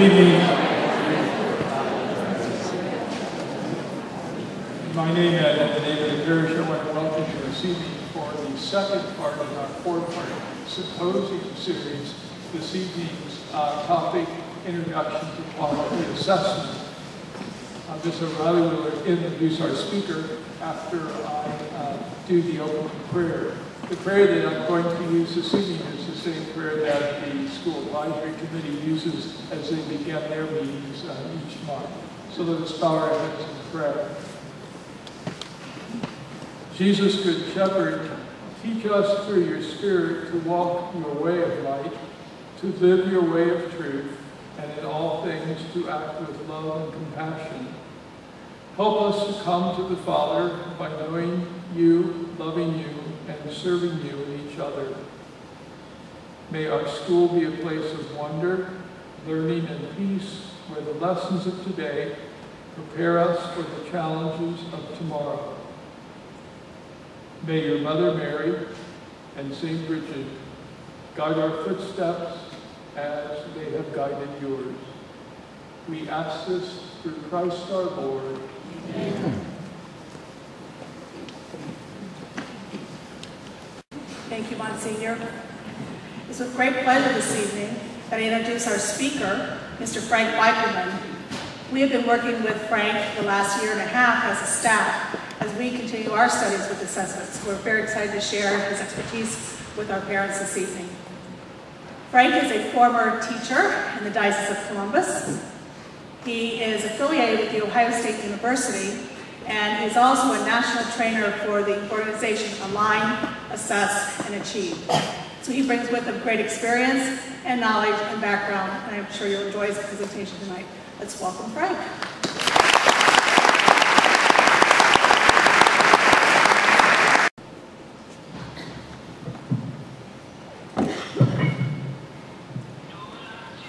evening. My name and the name of the parish, I want to welcome you this evening for the second part of our four-part Symposium series. This evening's topic, Introduction to Quality Assessment. Mr. O'Reilly will introduce our speaker after I do the opening prayer. The prayer that I'm going to use this evening is the same prayer that the School Advisory Committee uses as they begin their meetings each month. So let us bow our heads in prayer. Jesus, Good Shepherd, teach us through your Spirit to walk your way of light, to live your way of truth, and in all things to act with love and compassion. Help us to come to the Father by knowing you, loving you, and serving you and each other. May our school be a place of wonder, learning, and peace, where the lessons of today prepare us for the challenges of tomorrow. May your Mother Mary and St. Bridget guide our footsteps as they have guided yours. We ask this through Christ our Lord. Amen. Thank you, Monsignor. It's with great pleasure this evening that I introduce our speaker, Mr. Frank Weikerman. We have been working with Frank the last year and a half as a staff as we continue our studies with assessments. We're very excited to share his expertise with our parents this evening. Frank is a former teacher in the Diocese of Columbus. He is affiliated with the Ohio State University and is also a national trainer for the organization Align, Assess, and Achieve. So he brings with him great experience and knowledge and background, and I'm sure you'll enjoy his presentation tonight. Let's welcome Frank.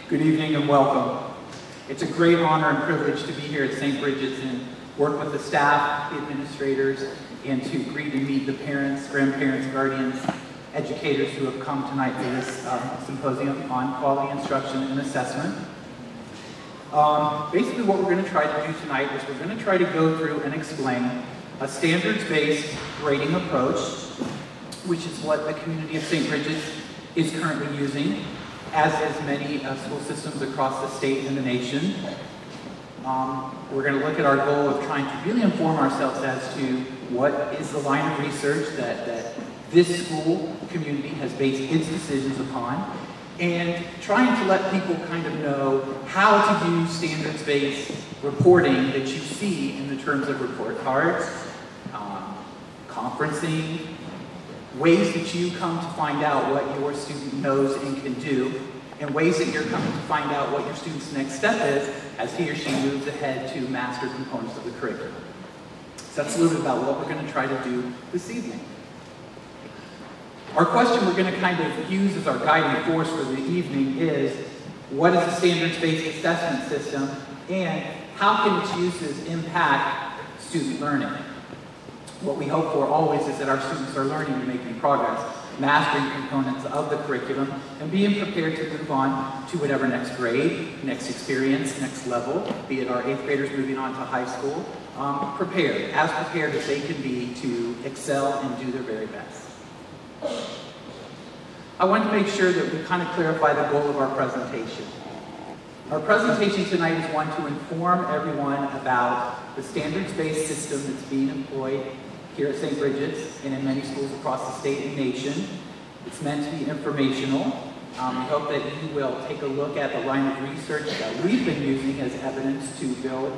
Good evening and welcome. It's a great honor and privilege to be here at St. Bridget's and work with the staff, the administrators, and to greet and meet the parents, grandparents, guardians, educators who have come tonight for this symposium on quality instruction and assessment. Basically what we're going to try to do tonight is we're going to try to go through and explain a standards-based grading approach, which is what the community of St. Bridget's is currently using, as is many school systems across the state and the nation. We're going to look at our goal of trying to really inform ourselves as to what is the line of research that this school community has based its decisions upon, and trying to let people kind of know how to use standards-based reporting that you see in the terms of report cards, conferencing, ways that you come to find out what your student knows and can do, and ways that you're coming to find out what your student's next step is as he or she moves ahead to master components of the curriculum. So that's a little bit about what we're going to try to do this evening. Our question we're going to kind of use as our guiding force for the evening is, what is a standards-based assessment system, and how can its uses impact student learning? What we hope for always is that our students are learning and making progress, mastering components of the curriculum, and being prepared to move on to whatever next grade, next experience, next level, be it our 8th graders moving on to high school, prepared as they can be to excel and do their very best. I want to make sure that we kind of clarify the goal of our presentation. Our presentation tonight is one to inform everyone about the standards-based system that's being employed here at St. Bridget's and in many schools across the state and nation. It's meant to be informational. We hope that you will take a look at the line of research that we've been using as evidence to build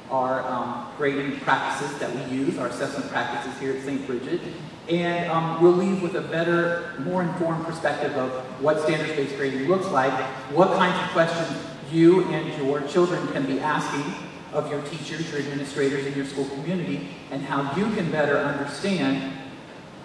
our grading practices that we use, our assessment practices here at St. Bridget. And we'll leave with a better, more informed perspective of what standards-based grading looks like, what kinds of questions you and your children can be asking of your teachers, your administrators, and your school community, and how you can better understand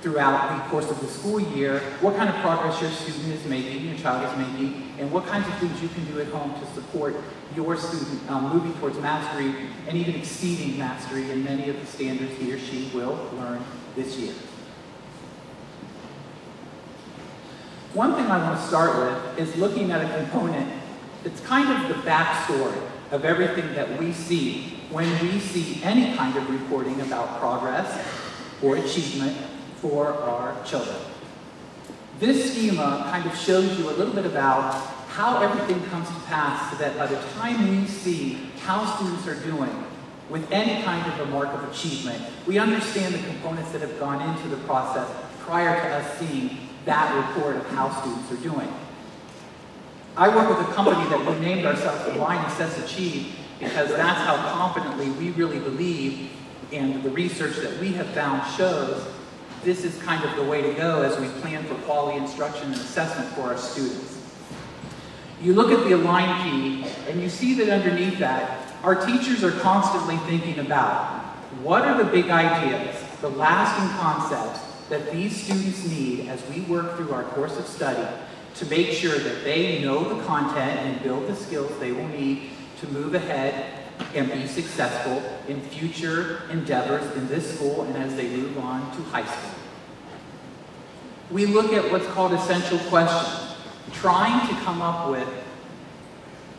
throughout the course of the school year what kind of progress your student is making, your child is making, and what kinds of things you can do at home to support your student moving towards mastery and even exceeding mastery in many of the standards he or she will learn this year. One thing I want to start with is looking at a component It's kind of the backstory of everything that we see when we see any kind of reporting about progress or achievement for our children. This schema kind of shows you a little bit about how everything comes to pass so that by the time we see how students are doing with any kind of a mark of achievement, we understand the components that have gone into the process prior to us seeing that report of how students are doing. I work with a company that we named ourselves Align, Assess, Achieve because that's how confidently we really believe, and the research that we have found shows this is kind of the way to go as we plan for quality instruction and assessment for our students. You look at the Align key and you see that underneath that, our teachers are constantly thinking about what are the big ideas, the lasting concepts that these students need as we work through our course of study to make sure that they know the content and build the skills they will need to move ahead and be successful in future endeavors in this school and as they move on to high school. We look at what's called essential questions, trying to come up with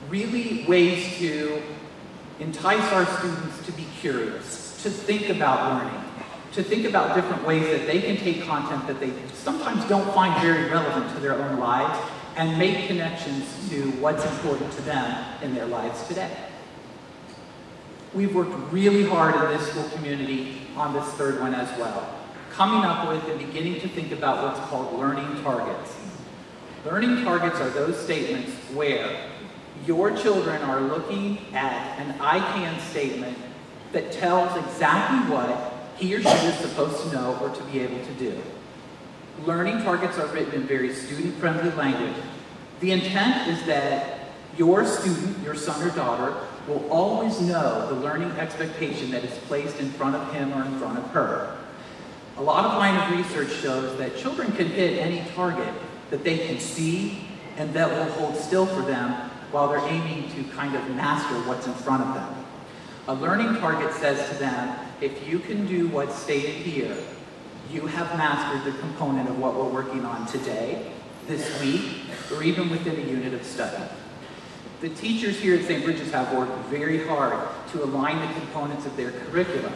really ways to entice our students to be curious, to think about learning, to think about different ways that they can take content that they sometimes don't find very relevant to their own lives and make connections to what's important to them in their lives today. We've worked really hard in this school community on this third one as well, coming up with and beginning to think about what's called learning targets. Learning targets are those statements where your children are looking at an I can statement that tells exactly what he or she is supposed to know or to be able to do. Learning targets are written in very student-friendly language. The intent is that your student, your son or daughter, will always know the learning expectation that is placed in front of him or in front of her. A lot of line of research shows that children can hit any target that they can see and that will hold still for them while they're aiming to kind of master what's in front of them. A learning target says to them, if you can do what's stated here, you have mastered the component of what we're working on today, this week, or even within a unit of study. The teachers here at St. Bridget's have worked very hard to align the components of their curriculum.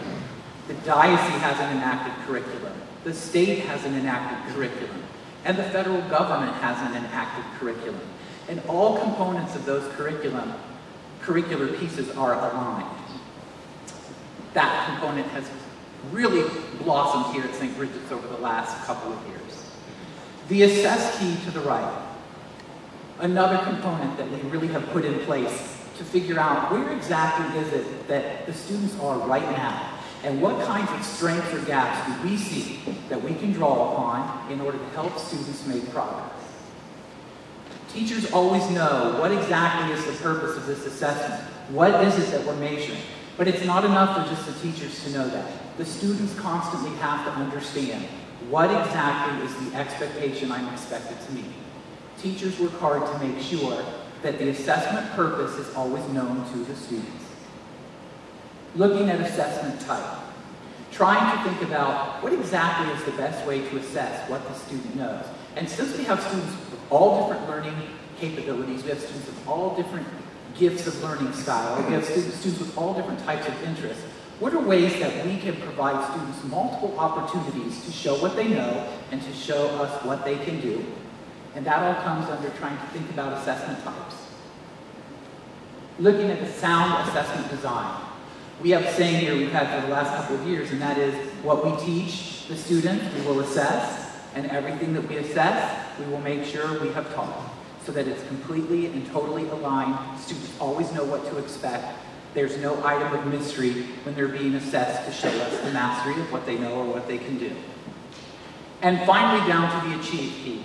The diocese has an enacted curriculum, the state has an enacted curriculum, and the federal government has an enacted curriculum. And all components of those curricular pieces are aligned. That component has really blossomed here at St. Bridget's over the last couple of years. The assess key to the right, another component that we really have put in place to figure out where exactly is it that the students are right now, and what kinds of strengths or gaps do we see that we can draw upon in order to help students make progress. Teachers always know what exactly is the purpose of this assessment. What is it that we're measuring? But it's not enough for just the teachers to know that. The students constantly have to understand what exactly is the expectation I'm expected to meet. Teachers work hard to make sure that the assessment purpose is always known to the students. Looking at assessment type, trying to think about what exactly is the best way to assess what the student knows. And since we have students with all different learning capabilities, we have students with all different gifts of learning style, we have students with all different types of interests, what are ways that we can provide students multiple opportunities to show what they know and to show us what they can do? And that all comes under trying to think about assessment types. Looking at the sound assessment design. We have a saying here we've had for the last couple of years, and that is, what we teach the students, we will assess, and everything that we assess, we will make sure we have taught, so that it's completely and totally aligned. Students always know what to expect. There's no item of mystery when they're being assessed to show us the mastery of what they know or what they can do. And finally, down to the achieve key.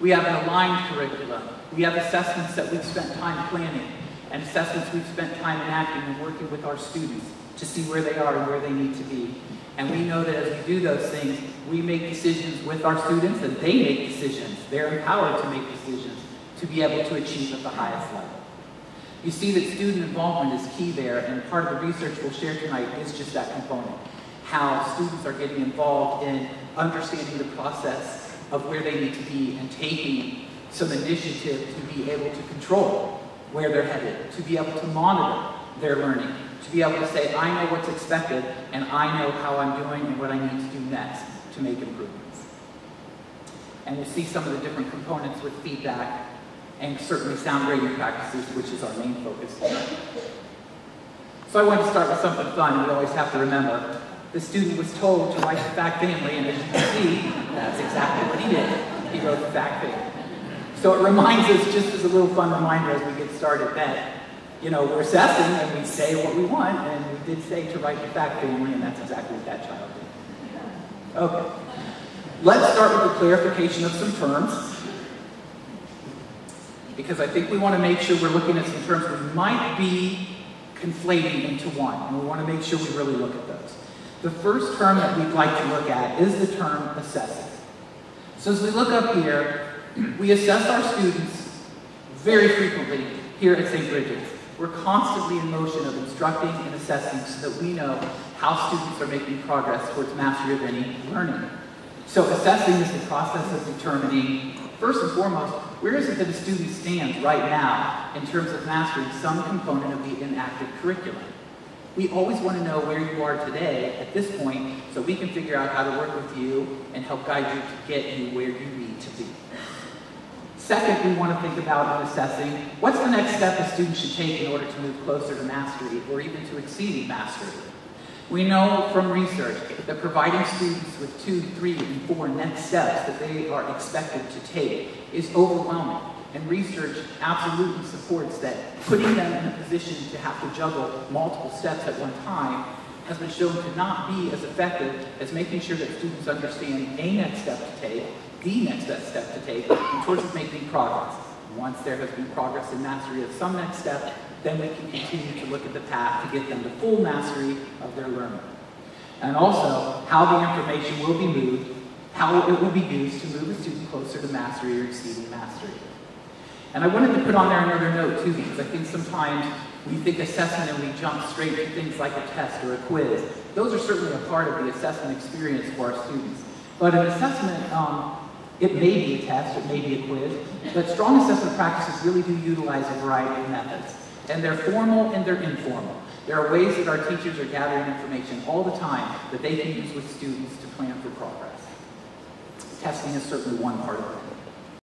We have an aligned curriculum. We have assessments that we've spent time planning, and assessments we've spent time enacting and working with our students to see where they are and where they need to be. And we know that as we do those things, we make decisions with our students and they make decisions. They're empowered to make decisions to be able to achieve at the highest level. You see that student involvement is key there, and part of the research we'll share tonight is just that component. How students are getting involved in understanding the process of where they need to be and taking some initiative to be able to control where they're headed, to be able to monitor their learning, to be able to say, I know what's expected, and I know how I'm doing and what I need to do next to make improvements. And we'll see some of the different components with feedback and certainly sound grading practices, which is our main focus here. So I wanted to start with something fun we always have to remember. The student was told to write the fact family, and as you can see, that's exactly what he did. He wrote the fact family. So it reminds us, just as a little fun reminder as we get started, that we're assessing and we say what we want, and we did say to write the fact family, and that's exactly what that child did. Okay. Let's start with the clarification of some terms, because I think we want to make sure we're looking at some terms we might be conflating into one, and we want to make sure we really look at those. The first term that we'd like to look at is the term assessing. So as we look up here, we assess our students very frequently here at St. Bridget's. We're constantly in motion of instructing and assessing so that we know how students are making progress towards mastery of any learning. So assessing is the process of determining, first and foremost, where is it that a student stands right now in terms of mastering some component of the inactive curriculum. We always want to know where you are today at this point so we can figure out how to work with you and help guide you to get you where you need to be. Second, we want to think about in assessing, what's the next step a student should take in order to move closer to mastery or even to exceeding mastery? We know from research that providing students with 2, 3, and 4 next steps that they are expected to take is overwhelming. And research absolutely supports that putting them in a position to have to juggle multiple steps at one time has been shown to not be as effective as making sure that students understand a next step to take, the next step to take, and towards making progress. Once there has been progress in mastery of some next step, then we can continue to look at the path to get them to full mastery of their learning. And also, how the information will be moved, how it will be used to move a student closer to mastery or exceeding mastery. And I wanted to put on there another note too, because I think sometimes we think assessment and we jump straight to things like a test or a quiz. Those are certainly a part of the assessment experience for our students. But an assessment, it may be a test, it may be a quiz, but strong assessment practices really do utilize a variety of methods. And they're formal and they're informal. There are ways that our teachers are gathering information all the time that they can use with students to plan for progress. Testing is certainly one part of it.